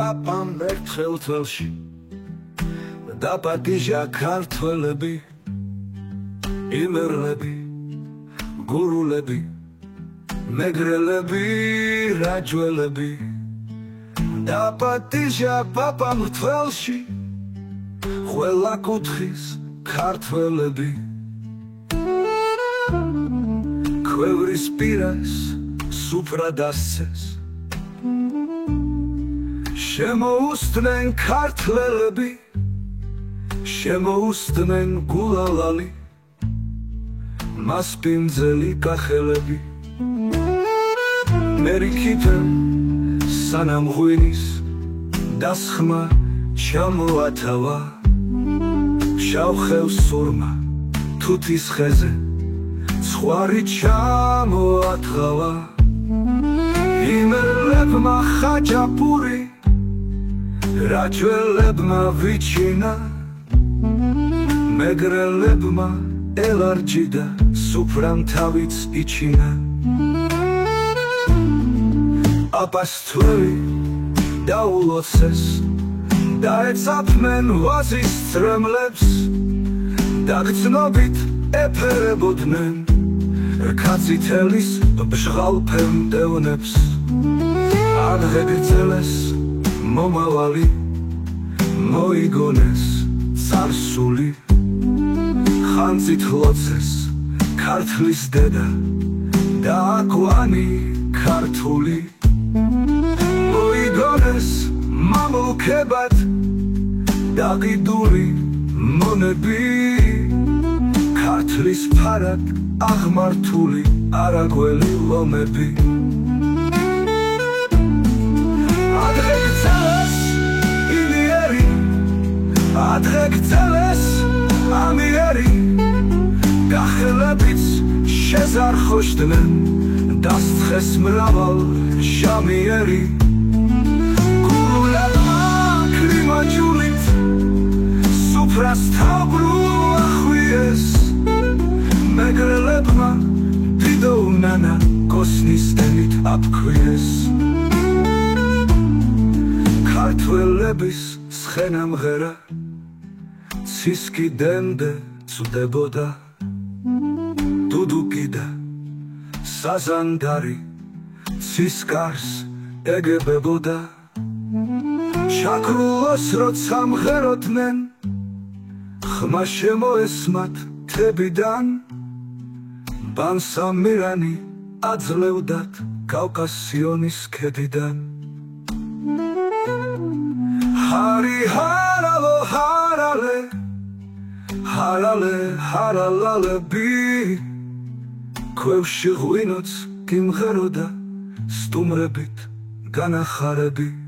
პაპამ ერთხელ თველში დაპატიჟა ქართველები, იმერლები, გურულები, მეგრელები, რაჯველები. დაპატიჟა პაპამ თველში ყველა კუთხის ქართველები. ქვევრის პირას სუფრად ასცეს, შემოუსდნენ ქართველები, შემოუსდნენ გულალალი, მასპინძელი კახელები. მერიქითემ სანამ ღვინის დასხმა ჩამოათავა, შავხევს სურმა თუთის ხეზე ცხვარი ჩამოათღავა. იმერლებმა ხაჭაპური, რაჯველებმა ვიჩინა, მეგრელებმა ელარჯი და სუფრამ თავიც იჩინა. პაპას თვევი დაულოცეს, დაეცაფნენ ვაზის წრემლებს, დაგრძნობით ეფერებოდნენ რქაწითელის ბჟღალ ფემდევნებს. აღეგრძელეს მომავალი, მოიგონეს წარსული, ხანძით ლოცეს ქართლის დედა და აკვანი ქართული. მოიგონეს მამულქებად დაყიდული მონები, ქართლის ფარად აღმართული არაგველი ლომები. ადრეგრძელეს ილიერი, ადრეგრძელეს ამიერი, კახელებიც შეზარხოშდნენ, დასთხეს მრავალ ჟამიერი. გურულებმა კრიმაჯულით სუფრას თავბრუ ახვიეს, მეგრელებმა დიდო უნანა კოსნის ელით აფქვიეს. ქართველების ცხენა მღერა ცისკიდემდე წვდებოდა, დუდუკი და საზანდარი ცისკარს ეგებებოდა. ჩაქრულოს როცა მღეროდნენ, ხმა შემოესმათ თებიდან, ბანსამირანი აძლევდათ კავკასიონის ქედიდან. ჰარი ჰარალო ჰარალე, ჰარალე ჰარალალები, ქვევში ღვინოც გიმღეროდა სტუმრებით განახარები.